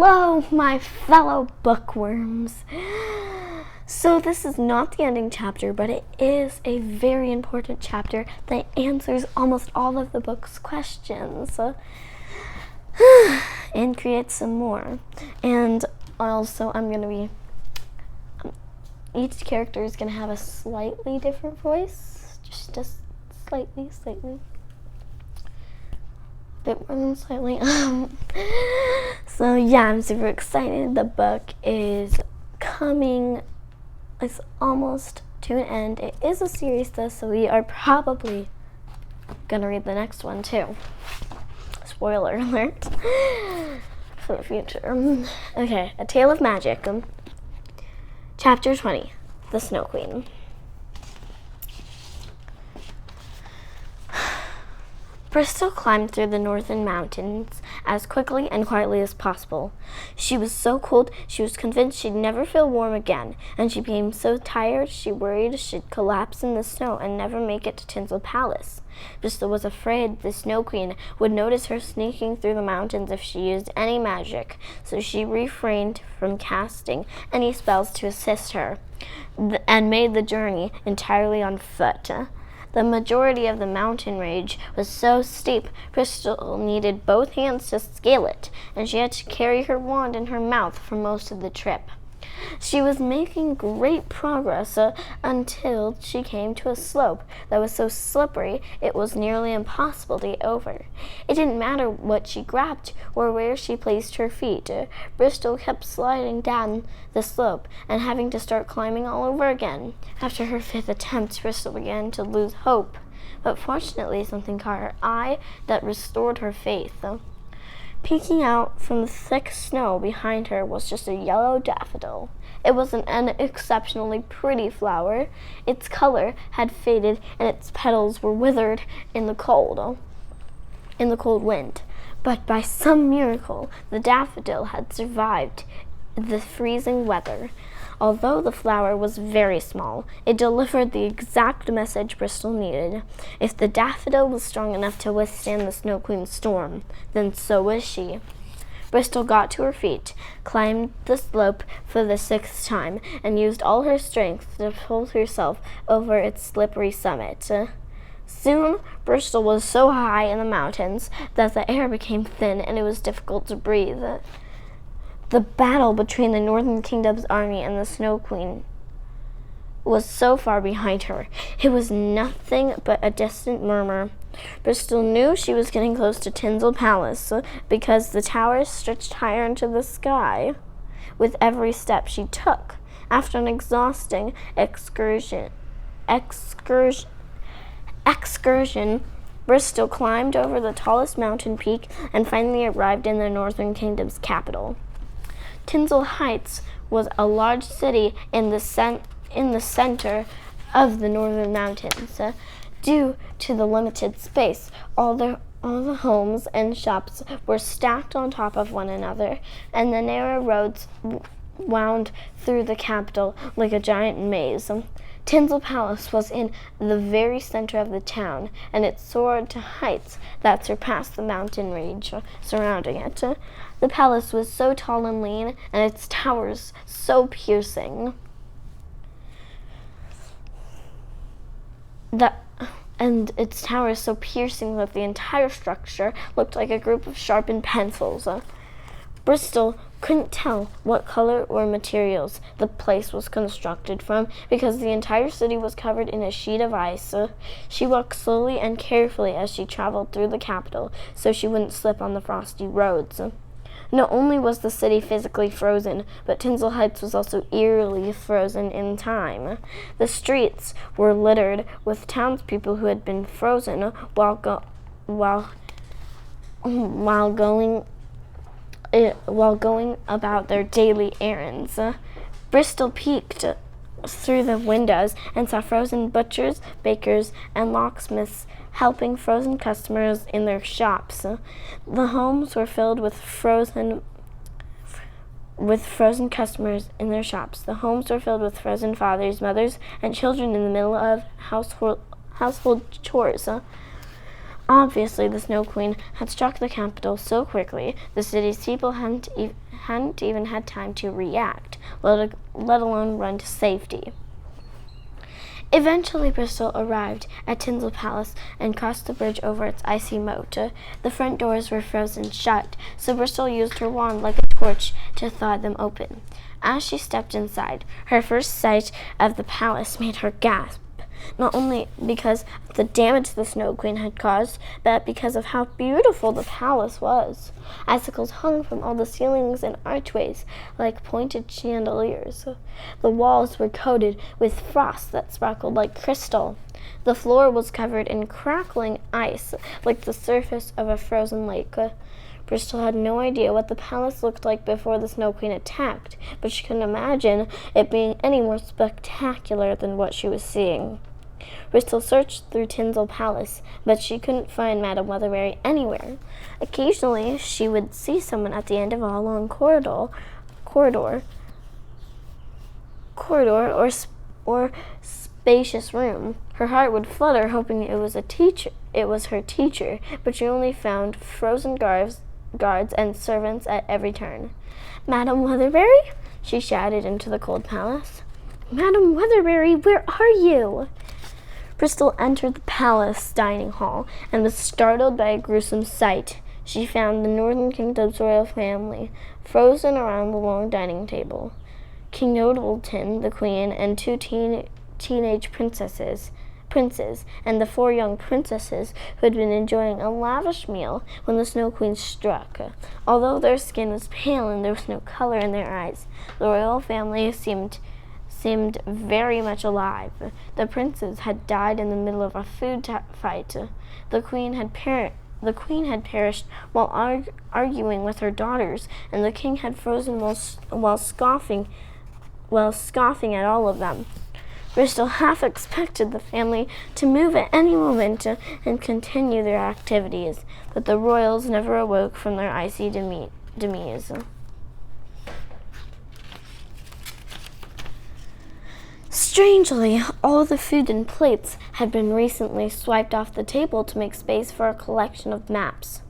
Hello, my fellow bookworms. So this is not the ending chapter, but it is a very important chapter that answers almost all of the book's questions and creates some more. And also each character is going to have a slightly different voice, just slightly. Bit more than slightly. So yeah, I'm super excited. The book is coming. It's almost to an end. It is a series though, so we are probably gonna read the next one too. Spoiler alert for the future. Okay, A Tale of Magic. Chapter 20, The Snow Queen. Bristol climbed through the northern mountains as quickly and quietly as possible. She was so cold, she was convinced she'd never feel warm again, and she became so tired she worried she'd collapse in the snow and never make it to Tinsel Palace. Bristol was afraid the Snow Queen would notice her sneaking through the mountains if she used any magic, so she refrained from casting any spells to assist her, and made the journey entirely on foot. The majority of the mountain range was so steep, Bristol needed both hands to scale it, and she had to carry her wand in her mouth for most of the trip. She was making great progress until she came to a slope that was so slippery it was nearly impossible to get over. It didn't matter what she grabbed or where she placed her feet. Bristol kept sliding down the slope and having to start climbing all over again. After her fifth attempt, Bristol began to lose hope, but fortunately something caught her eye that restored her faith. Peeking out from the thick snow behind her was just a yellow daffodil. It was an exceptionally pretty flower. Its color had faded and its petals were withered in the cold wind. But by some miracle, the daffodil had survived the freezing weather. Although the flower was very small, it delivered the exact message Bristol needed. If the daffodil was strong enough to withstand the Snow Queen's storm, then so was she. Bristol got to her feet, climbed the slope for the sixth time, and used all her strength to pull herself over its slippery summit. Soon, Bristol was so high in the mountains that the air became thin and it was difficult to breathe. The battle between the Northern Kingdom's army and the Snow Queen was so far behind her. It was nothing but a distant murmur. Bristol knew she was getting close to Tinsel Palace because the towers stretched higher into the sky with every step she took. After an exhausting excursion, Bristol climbed over the tallest mountain peak and finally arrived in the Northern Kingdom's capital. Tinsel Heights was a large city in the center of the northern mountains. Due to the limited space, all the homes and shops were stacked on top of one another, and the narrow roads wound through the capital like a giant maze. Tinsel Palace was in the very center of the town, and it soared to heights that surpassed the mountain range surrounding it. The palace was so tall and lean, and its towers so piercing that the entire structure looked like a group of sharpened pencils. Bristol couldn't tell what color or materials the place was constructed from because the entire city was covered in a sheet of ice. She walked slowly and carefully as she traveled through the capital so she wouldn't slip on the frosty roads. Not only was the city physically frozen, but Tinsel Heights was also eerily frozen in time. The streets were littered with townspeople who had been frozen while going about their daily errands. Bristol peeked through the windows and saw frozen butchers, bakers, and locksmiths helping frozen customers in their shops. The homes were filled with frozen customers in their shops. The homes were filled with frozen fathers, mothers, and children in the middle of household chores. Obviously, the Snow Queen had struck the capital so quickly, the city's people hadn't even had time to react, let alone run to safety. Eventually, Bristol arrived at Tinsel Palace and crossed the bridge over its icy moat. The front doors were frozen shut, so Bristol used her wand like a torch to thaw them open. As she stepped inside, her first sight of the palace made her gasp, not only because of the damage the Snow Queen had caused, but because of how beautiful the palace was. Icicles hung from all the ceilings and archways like pointed chandeliers. The walls were coated with frost that sparkled like crystal. The floor was covered in crackling ice like the surface of a frozen lake. Bristol had no idea what the palace looked like before the Snow Queen attacked, but she couldn't imagine it being any more spectacular than what she was seeing. Bristol searched through Tinsel Palace, but she couldn't find Madame Weatherberry anywhere. Occasionally, she would see someone at the end of a long corridor or spacious room. Her heart would flutter, hoping it was her teacher, but she only found frozen guards and servants at every turn. "Madame Weatherberry?" she shouted into the cold palace. "Madame Weatherberry, where are you?" Bristol entered the palace dining hall and was startled by a gruesome sight. She found the Northern Kingdom's royal family frozen around the long dining table. King Nodelton, the Queen, and two teenage princes, and the 4 young princesses who had been enjoying a lavish meal when the Snow Queen struck. Although their skin was pale and there was no color in their eyes, the royal family seemed very much alive. The princes had died in the middle of a food fight. The queen had perished while arguing with her daughters, and the king had frozen while scoffing at all of them. Bristol half expected the family to move at any moment and continue their activities, but the royals never awoke from their icy demise. Strangely, all the food and plates had been recently swiped off the table to make space for a collection of maps.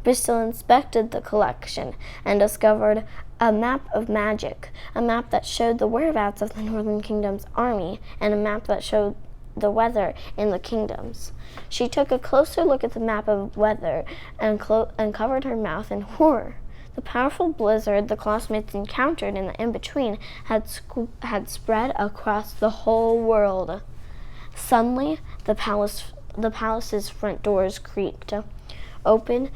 Bristol inspected the collection and discovered a map of magic, a map that showed the whereabouts of the Northern Kingdom's army, and a map that showed the weather in the kingdoms. She took a closer look at the map of weather and covered her mouth in horror. The powerful blizzard the classmates encountered in the in-between had spread across the whole world. Suddenly, the palace's front doors creaked open,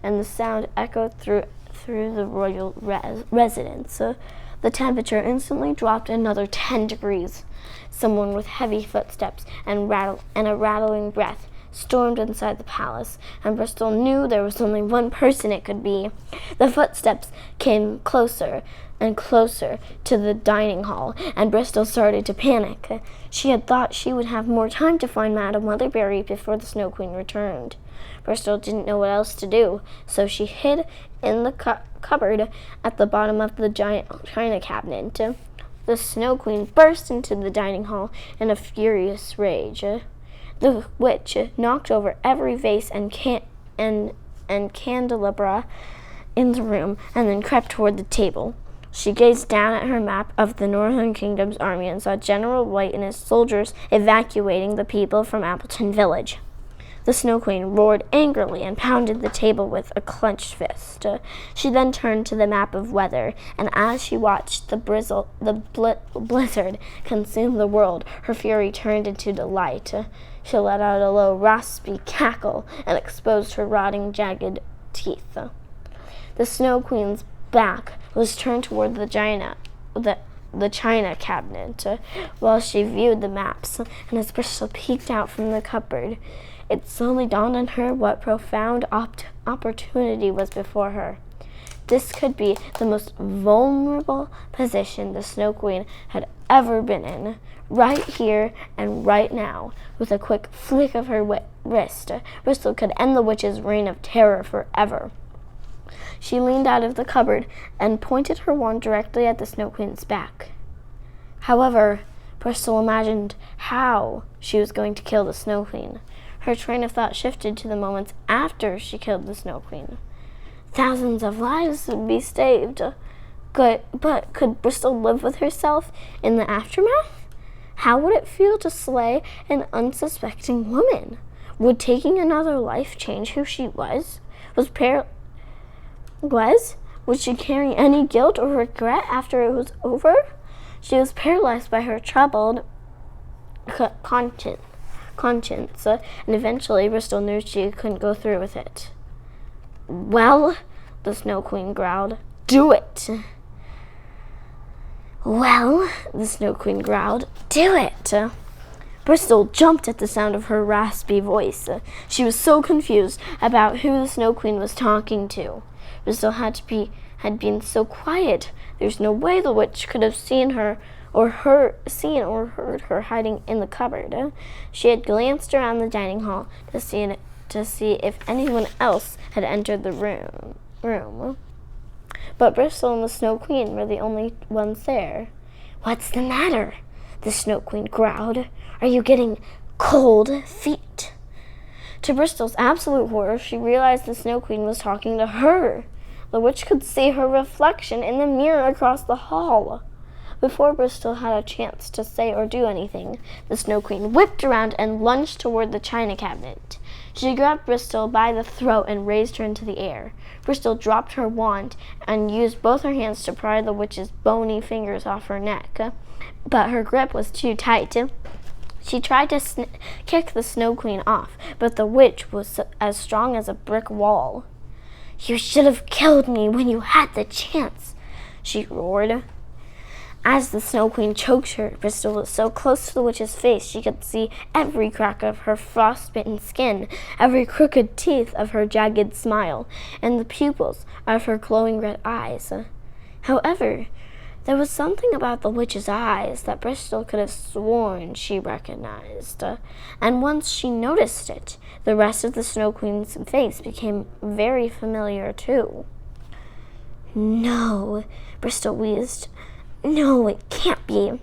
and the sound echoed through the royal residence. The temperature instantly dropped another 10 degrees. Someone with heavy footsteps and a rattling breath stormed inside the palace, and Bristol knew there was only one person it could be. The footsteps came closer and closer to the dining hall, and Bristol started to panic. She had thought she would have more time to find Madame Weatherberry before the Snow Queen returned. Bristol didn't know what else to do, so she hid in the cupboard at the bottom of the giant china cabinet. The Snow Queen burst into the dining hall in a furious rage. The witch knocked over every vase and candelabra in the room and then crept toward the table. She gazed down at her map of the Northern Kingdom's army and saw General White and his soldiers evacuating the people from Appleton Village. The Snow Queen roared angrily and pounded the table with a clenched fist. She then turned to the map of weather, and as she watched the blizzard consume the world, her fury turned into delight. She let out a low, raspy cackle and exposed her rotting, jagged teeth. The Snow Queen's back was turned toward the china cabinet while she viewed the maps, and as Bristol peeked out from the cupboard, it slowly dawned on her what profound opportunity was before her. This could be the most vulnerable position the Snow Queen had ever been in. Right here and right now, with a quick flick of her wrist, Bristol could end the witch's reign of terror forever. She leaned out of the cupboard and pointed her wand directly at the Snow Queen's back. However, Bristol imagined how she was going to kill the Snow Queen. Her train of thought shifted to the moments after she killed the Snow Queen. Thousands of lives would be saved. But could Bristol live with herself in the aftermath? How would it feel to slay an unsuspecting woman? Would taking another life change who she was? Would she carry any guilt or regret after it was over? She was paralyzed by her troubled conscience, and eventually Bristol knew she couldn't go through with it. Well, the Snow Queen growled, do it! Well, the Snow Queen growled, do it! Bristol jumped at the sound of her raspy voice. She was so confused about who the Snow Queen was talking to. Bristol had been so quiet. There's no way the witch could have seen or heard her hiding in the cupboard. She had glanced around the dining hall to see if anyone else had entered the room. But Bristol and the Snow Queen were the only ones there. What's the matter? The Snow Queen growled. Are you getting cold feet? To Bristol's absolute horror, she realized the Snow Queen was talking to her. The witch could see her reflection in the mirror across the hall. Before Bristol had a chance to say or do anything, the Snow Queen whipped around and lunged toward the china cabinet. She grabbed Bristol by the throat and raised her into the air. Bristol dropped her wand and used both her hands to pry the witch's bony fingers off her neck. But her grip was too tight. She tried to kick the Snow Queen off, but the witch was as strong as a brick wall. You should have killed me when you had the chance, she roared. As the Snow Queen choked her, Bristol was so close to the witch's face she could see every crack of her frostbitten skin, every crooked teeth of her jagged smile, and the pupils of her glowing red eyes. However, there was something about the witch's eyes that Bristol could have sworn she recognized, and once she noticed it, the rest of the Snow Queen's face became very familiar too. No, Bristol wheezed. No, it can't be.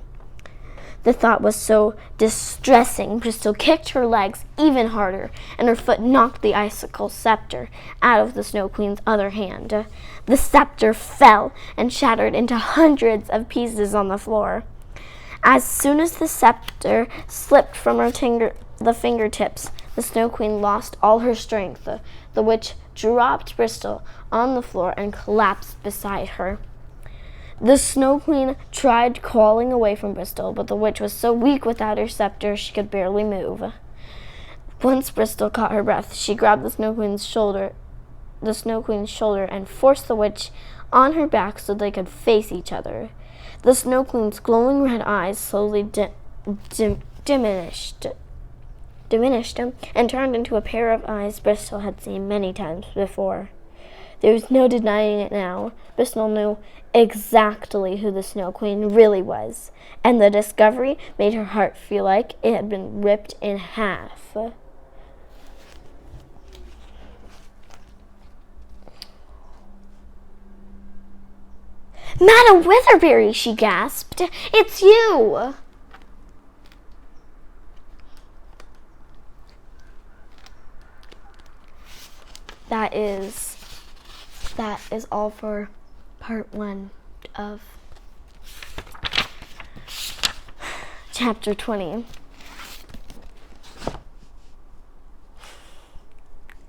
The thought was so distressing, Bristol kicked her legs even harder, and her foot knocked the icicle scepter out of the Snow Queen's other hand. The scepter fell and shattered into hundreds of pieces on the floor. As soon as the scepter slipped from her fingertips, the Snow Queen lost all her strength. The witch dropped Bristol on the floor and collapsed beside her. The Snow Queen tried crawling away from Bristol, but the witch was so weak without her scepter she could barely move. Once Bristol caught her breath, she grabbed the Snow Queen's shoulder, and forced the witch on her back so they could face each other. The Snow Queen's glowing red eyes slowly diminished and turned into a pair of eyes Bristol had seen many times before. There was no denying it now. Bristol knew exactly who the Snow Queen really was, and the discovery made her heart feel like it had been ripped in half. Madam Witherberry, she gasped. It's you! That is all for part 1 of chapter 20.